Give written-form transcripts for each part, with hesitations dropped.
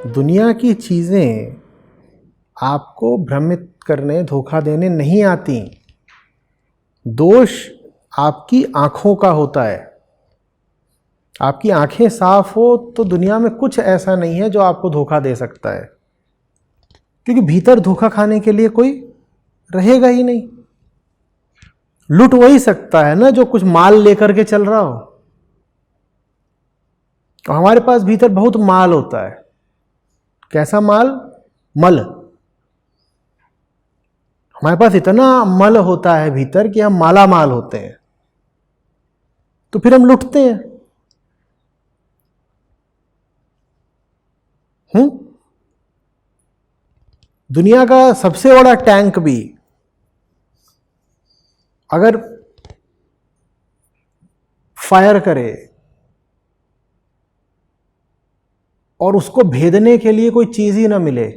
दुनिया की चीजें आपको भ्रमित करने, धोखा देने नहीं आती। दोष आपकी आंखों का होता है। आपकी आंखें साफ हो तो दुनिया में कुछ ऐसा नहीं है जो आपको धोखा दे सकता है, क्योंकि भीतर धोखा खाने के लिए कोई रहेगा ही नहीं। लूट वही सकता है ना जो कुछ माल लेकर के चल रहा हो। तो हमारे पास भीतर बहुत माल होता है। कैसा माल? मल। हमारे पास इतना मल होता है भीतर कि हम माला माल होते हैं, तो फिर हम लुटते हैं। दुनिया का सबसे बड़ा टैंक भी अगर फायर करे और उसको भेदने के लिए कोई चीज ही ना मिले,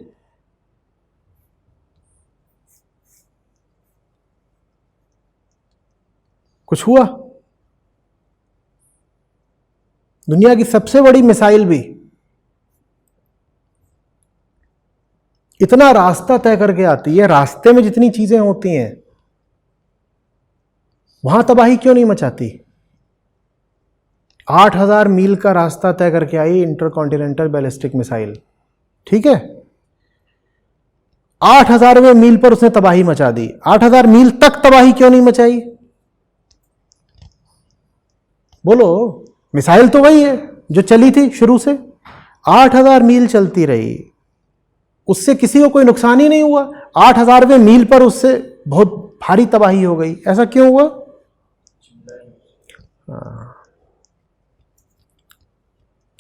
कुछ हुआ? दुनिया की सबसे बड़ी मिसाइल भी इतना रास्ता तय करके आती है, रास्ते में जितनी चीजें होती हैं वहां तबाही क्यों नहीं मचाती? 8000 मील का रास्ता तय करके आई इंटरकॉन्टिनेंटल बैलिस्टिक मिसाइल, ठीक है? 8000वें मील पर उसने तबाही मचा दी। 8000 मील तक तबाही क्यों नहीं मचाई? बोलो। मिसाइल तो वही है जो चली थी शुरू से, 8000 मील चलती रही, उससे किसी को कोई नुकसान ही नहीं हुआ। 8000वें मील पर उससे बहुत भारी तबाही हो गई। ऐसा क्यों हुआ?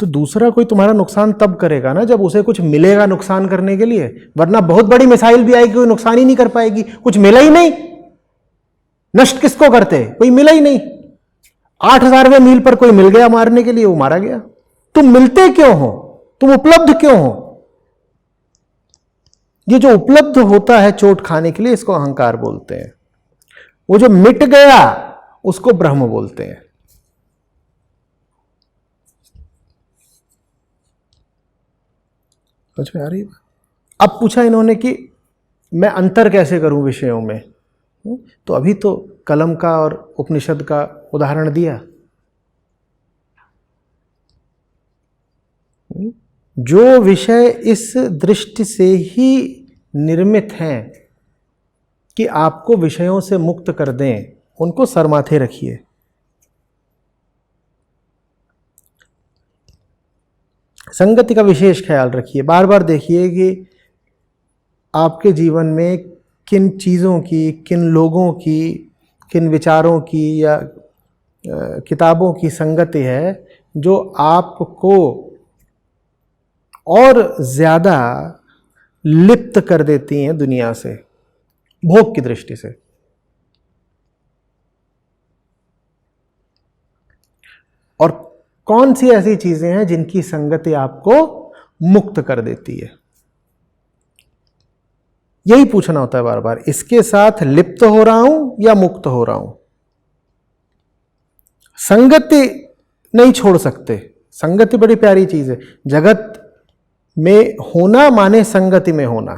तो दूसरा कोई तुम्हारा नुकसान तब करेगा ना जब उसे कुछ मिलेगा नुकसान करने के लिए, वरना बहुत बड़ी मिसाइल भी आएगी, कोई नुकसान ही नहीं कर पाएगी। कुछ मिला ही नहीं, नष्ट किसको करते? कोई मिला ही नहीं। 8000वें मील पर कोई मिल गया मारने के लिए, वो मारा गया। तुम मिलते क्यों हो? तुम उपलब्ध क्यों हो? ये जो उपलब्ध होता है चोट खाने के लिए, इसको अहंकार बोलते हैं। वो जो मिट गया उसको ब्रह्म बोलते हैं। समझ में आ रही है? अब पूछा इन्होंने कि मैं अंतर कैसे करूं विषयों में, तो अभी तो कलम का और उपनिषद का उदाहरण दिया। जो विषय इस दृष्टि से ही निर्मित हैं कि आपको विषयों से मुक्त कर दें, उनको सरमाथे रखिए। संगति का विशेष ख्याल रखिए। बार बार देखिए कि आपके जीवन में किन चीज़ों की, किन लोगों की, किन विचारों की या किताबों की संगति है जो आपको और ज़्यादा लिप्त कर देती हैं दुनिया से, भोग की दृष्टि से। और कौन सी ऐसी चीजें हैं जिनकी संगति आपको मुक्त कर देती है? यही पूछना होता है बार बार। इसके साथ लिप्त हो रहा हूं या मुक्त हो रहा हूं? संगति नहीं छोड़ सकते। संगति बड़ी प्यारी चीज है। जगत में होना माने संगति में होना।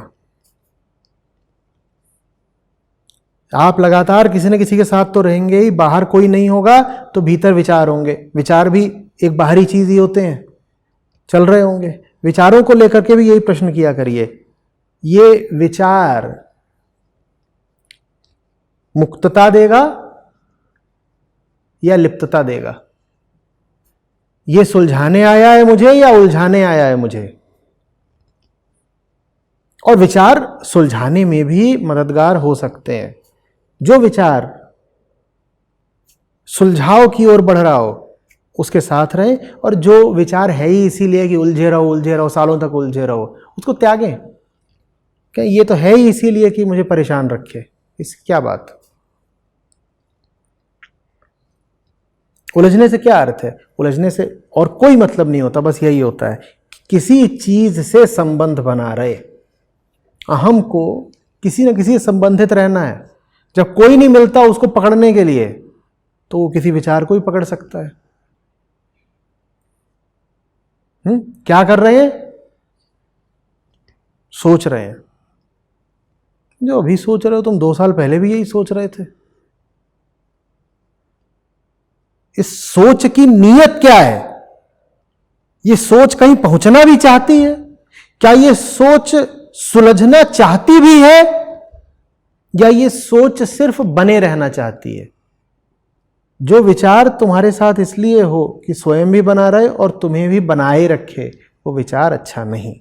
आप लगातार किसी न किसी के साथ तो रहेंगे ही, बाहर कोई नहीं होगा तो भीतर विचार होंगे। विचार भी एक बाहरी चीज ही होते हैं, चल रहे होंगे। विचारों को लेकर के भी यही प्रश्न किया करिए, ये विचार मुक्तता देगा या लिप्तता देगा? ये सुलझाने आया है मुझे या उलझाने आया है मुझे? और विचार सुलझाने में भी मददगार हो सकते हैं। जो विचार सुलझाव की ओर बढ़ रहा हो उसके साथ रहें, और जो विचार है ही इसीलिए कि उलझे रहो सालों तक उलझे रहो, उसको त्यागें। क्या ये तो है ही इसीलिए कि मुझे परेशान रखे, इस क्या बात? उलझने से क्या अर्थ है? उलझने से और कोई मतलब नहीं होता, बस यही होता है कि किसी चीज से संबंध बना रहे। अहम को किसी न किसी से संबंधित रहना है। जब कोई नहीं मिलता उसको पकड़ने के लिए, तो वो किसी विचार को ही पकड़ सकता है। क्या कर रहे हैं? सोच रहे हैं। जो अभी सोच रहे हो तुम 2 साल पहले भी यही सोच रहे थे। इस सोच की नीयत क्या है? ये सोच कहीं पहुंचना भी चाहती है? क्या ये सोच सुलझना चाहती भी है, या ये सोच सिर्फ बने रहना चाहती है? जो विचार तुम्हारे साथ इसलिए हो कि स्वयं भी बना रहे और तुम्हें भी बनाए रखे, वो विचार अच्छा नहीं।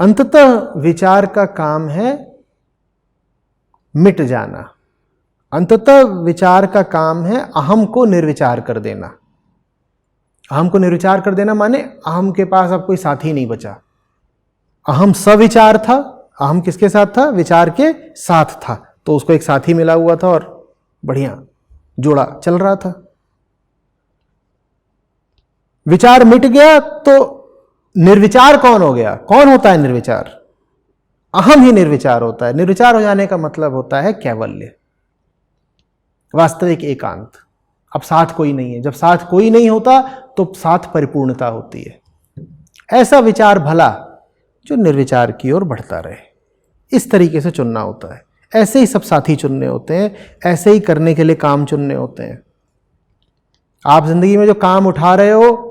अंततः विचार का काम है मिट जाना। अंततः विचार का काम है अहम को निर्विचार कर देना। अहम को निर्विचार कर देना माने अहम के पास अब कोई साथी नहीं बचा। अहम सविचार था। अहम किसके साथ था? विचार के साथ था। तो उसको एक साथी मिला हुआ था और बढ़िया जोड़ा चल रहा था। विचार मिट गया तो निर्विचार कौन हो गया? कौन होता है निर्विचार? अहम ही निर्विचार होता है। निर्विचार हो जाने का मतलब होता है कैवल्य, वास्तविक एकांत। अब साथ कोई नहीं है। जब साथ कोई नहीं होता तो साथ परिपूर्णता होती है। ऐसा विचार भला जो निर्विचार की ओर बढ़ता रहे, इस तरीके से चुनना होता है। ऐसे ही सब साथी चुनने होते हैं, ऐसे ही करने के लिए काम चुनने होते हैं। आप जिंदगी में जो काम उठा रहे हो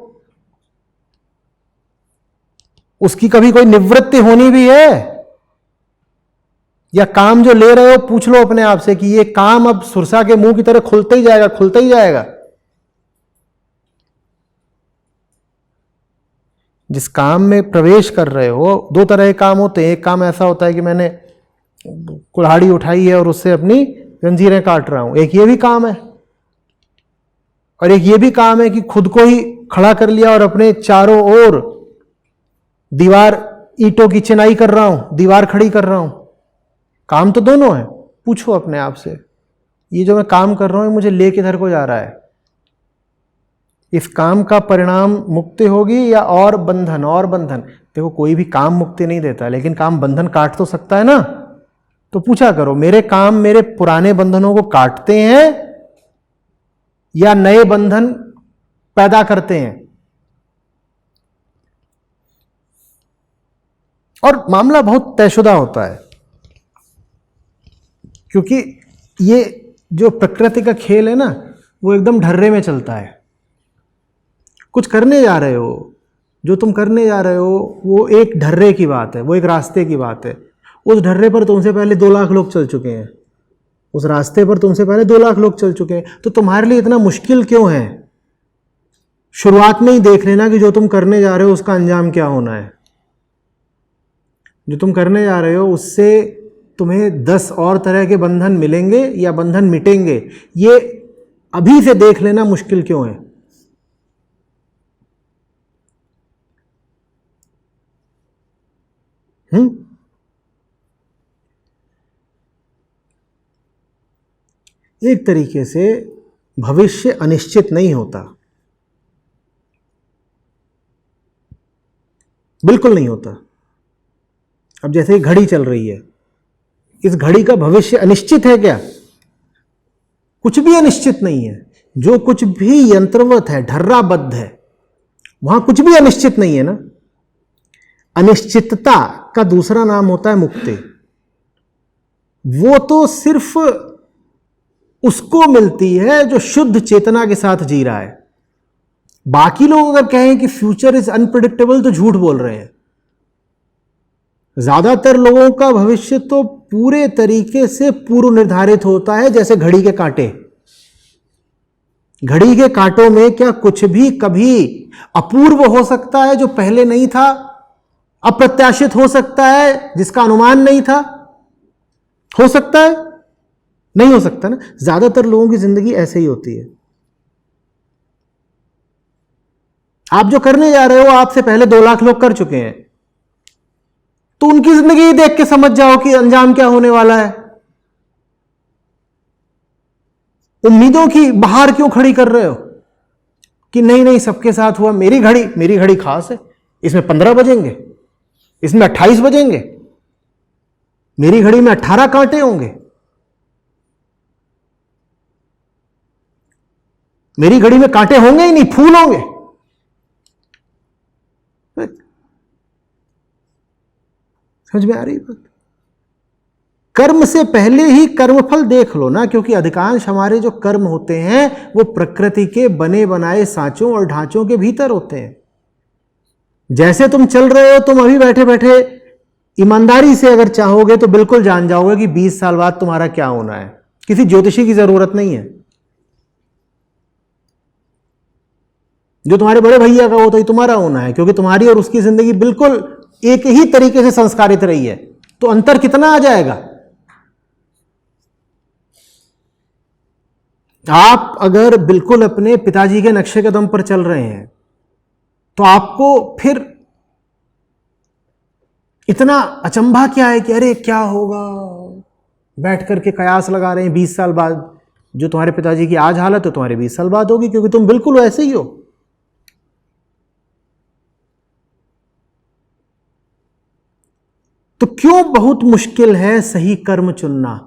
उसकी कभी कोई निवृत्ति होनी भी है? या काम जो ले रहे हो पूछ लो अपने आप से कि ये काम अब सुरसा के मुंह की तरह खुलता ही जाएगा, खुलता ही जाएगा? जिस काम में प्रवेश कर रहे हो, 2 तरह के काम होते हैं। एक काम ऐसा होता है कि मैंने कुल्हाड़ी उठाई है और उससे अपनी जंजीरें काट रहा हूं, एक ये भी काम है। और एक ये भी काम है कि खुद को ही खड़ा कर लिया और अपने चारों ओर दीवार, ईंटों की चिनाई कर रहा हूं, दीवार खड़ी कर रहा हूं। काम तो दोनों है। पूछो अपने आप से, ये जो मैं काम कर रहा हूं मुझे ले किधर को जा रहा है? इस काम का परिणाम मुक्ति होगी या और बंधन? और बंधन। देखो, कोई भी काम मुक्ति नहीं देता, लेकिन काम बंधन काट तो सकता है ना। तो पूछा करो, मेरे काम मेरे पुराने बंधनों को काटते हैं या नए बंधन पैदा करते हैं? और मामला बहुत तयशुदा होता है, क्योंकि ये जो प्रकृति का खेल है ना, वो एकदम ढर्रे में चलता है। कुछ करने जा रहे हो, जो तुम करने जा रहे हो वो एक ढर्रे की बात है, वो एक रास्ते की बात है। उस ढर्रे पर तुमसे पहले 2 लाख लोग चल चुके हैं। उस रास्ते पर तुमसे पहले 2 लाख लोग चल चुके हैं। तो तुम्हारे लिए इतना मुश्किल क्यों है? शुरुआत में ही देख लेना कि जो तुम करने जा रहे हो उसका अंजाम क्या होना है। जो तुम करने जा रहे हो उससे तुम्हें 10 और तरह के बंधन मिलेंगे या बंधन मिटेंगे, ये अभी से देख लेना मुश्किल क्यों है। एक तरीके से भविष्य अनिश्चित नहीं होता, बिल्कुल नहीं होता। अब जैसे घड़ी चल रही है, इस घड़ी का भविष्य अनिश्चित है क्या? कुछ भी अनिश्चित नहीं है। जो कुछ भी यंत्रवत है, ढर्राबद्ध है, वहां कुछ भी अनिश्चित नहीं है ना। अनिश्चितता का दूसरा नाम होता है मुक्ति। वो तो सिर्फ उसको मिलती है जो शुद्ध चेतना के साथ जी रहा है। बाकी लोग अगर कहें कि फ्यूचर इज अनप्रेडिक्टेबल तो झूठ बोल रहे हैं। ज्यादातर लोगों का भविष्य तो पूरे तरीके से पूर्व निर्धारित होता है, जैसे घड़ी के कांटे। घड़ी के कांटों में क्या कुछ भी कभी अपूर्व हो सकता है जो पहले नहीं था? अप्रत्याशित हो सकता है जिसका अनुमान नहीं था? हो सकता है? नहीं हो सकता ना। ज्यादातर लोगों की जिंदगी ऐसे ही होती है। आप जो करने जा रहे हो आपसे पहले 2 लाख लोग कर चुके हैं, तो उनकी जिंदगी देख के समझ जाओ कि अंजाम क्या होने वाला है। उम्मीदों की बहार क्यों खड़ी कर रहे हो कि नहीं नहीं सबके साथ हुआ, मेरी घड़ी खास है, इसमें 15 बजेंगे, इसमें 28 बजेंगे, मेरी घड़ी में 18 कांटे होंगे, मेरी घड़ी में कांटे होंगे ही नहीं, फूल होंगे। समझ में आ रही बात? कर्म से पहले ही कर्मफल देख लो ना, क्योंकि अधिकांश हमारे जो कर्म होते हैं वो प्रकृति के बने बनाए सांचों और ढांचों के भीतर होते हैं। जैसे तुम चल रहे हो, तुम अभी बैठे बैठे ईमानदारी से अगर चाहोगे तो बिल्कुल जान जाओगे कि 20 साल बाद तुम्हारा क्या होना है। किसी ज्योतिषी की जरूरत नहीं है। जो तुम्हारे बड़े भैया का हो तो ही तुम्हारा होना है, क्योंकि तुम्हारी और उसकी जिंदगी बिल्कुल एक ही तरीके से संस्कारित रही है। तो अंतर कितना आ जाएगा। आप अगर बिल्कुल अपने पिताजी के नक्शे कदम पर चल रहे हैं तो आपको फिर इतना अचंभा क्या है कि अरे क्या होगा, बैठ करके कयास लगा रहे हैं 20 साल बाद। जो तुम्हारे पिताजी की आज हालत है तुम्हारे 20 साल बाद होगी, क्योंकि तुम बिल्कुल वैसे ही हो। तो क्यों बहुत मुश्किल है सही कर्म चुनना।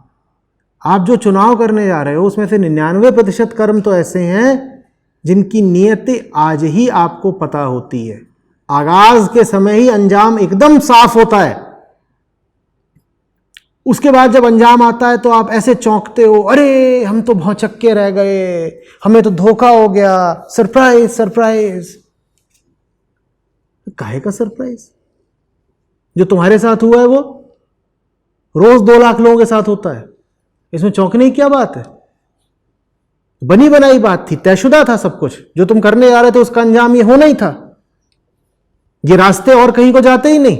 आप जो चुनाव करने जा रहे हो उसमें से 99% कर्म तो ऐसे हैं जिनकी नियति आज ही आपको पता होती है। आगाज के समय ही अंजाम एकदम साफ होता है। उसके बाद जब अंजाम आता है तो आप ऐसे चौंकते हो, अरे हम तो भौचक्के रह गए, हमें तो धोखा हो गया, सरप्राइज सरप्राइज। काहे का सरप्राइज? जो तुम्हारे साथ हुआ है वो रोज 2 लाख लोगों के साथ होता है। इसमें चौंकने की क्या बात है? बनी बनाई बात थी, तयशुदा था सब कुछ। जो तुम करने जा रहे थे उसका अंजाम ये होना ही था। ये रास्ते और कहीं को जाते ही नहीं।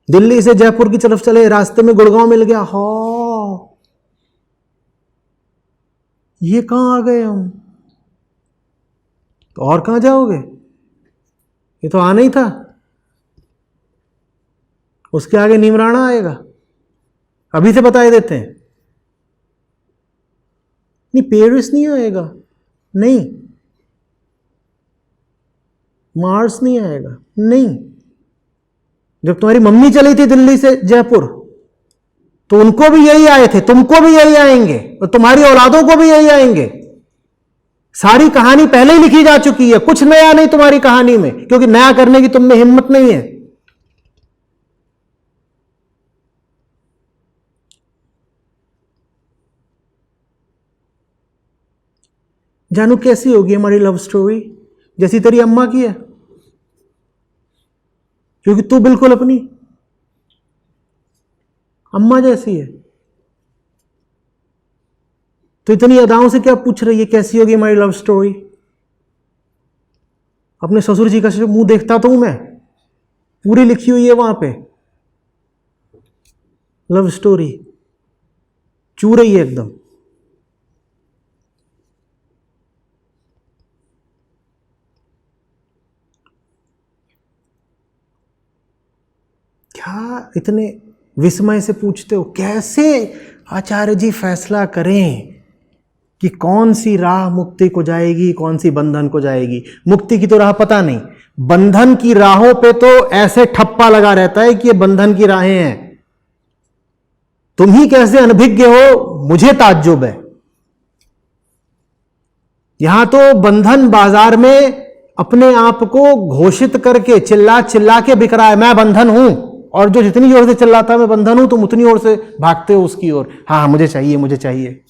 दिल्ली से जयपुर की तरफ चले, रास्ते में गुड़गांव मिल गया, हाँ ये कहां आ गए हम, तो और कहां जाओगे? ये तो आना ही था। उसके आगे नीमराना आएगा, अभी से बता देते हैं। नहीं, पेरिस नहीं आएगा, नहीं मार्स नहीं आएगा, नहीं। जब तुम्हारी मम्मी चली थी दिल्ली से जयपुर तो उनको भी यही आए थे, तुमको भी यही आएंगे और तुम्हारी औलादों को भी यही आएंगे। सारी कहानी पहले ही लिखी जा चुकी है, कुछ नया नहीं तुम्हारी कहानी में, क्योंकि नया करने की तुम में हिम्मत नहीं है। जानू कैसी होगी हमारी लव स्टोरी? जैसी तेरी अम्मा की है, क्योंकि तू बिल्कुल अपनी अम्मा जैसी है। तो इतनी अदाओं से क्या पूछ रही है कैसी होगी हमारी लव स्टोरी? अपने ससुर जी का मुंह देखता तो हूं मैं, पूरी लिखी हुई है वहां पे लव स्टोरी, चू रही है एकदम। क्या इतने विस्मय से पूछते हो? कैसे आचार्य जी फैसला करें कि कौन सी राह मुक्ति को जाएगी, कौन सी बंधन को जाएगी? मुक्ति की तो राह पता नहीं, बंधन की राहों पे तो ऐसे ठप्पा लगा रहता है कि ये बंधन की राहें हैं। तुम ही कैसे अनभिज्ञ हो, मुझे ताज्जुब है। यहां तो बंधन बाजार में अपने आप को घोषित करके चिल्ला चिल्ला के बिक रहा है, मैं बंधन हूं। और जो जितनी जोर से चिल्लाता है मैं बंधन हूं, तुम उतनी ओर से भागते हो उसकी ओर, हाँ मुझे चाहिए मुझे चाहिए।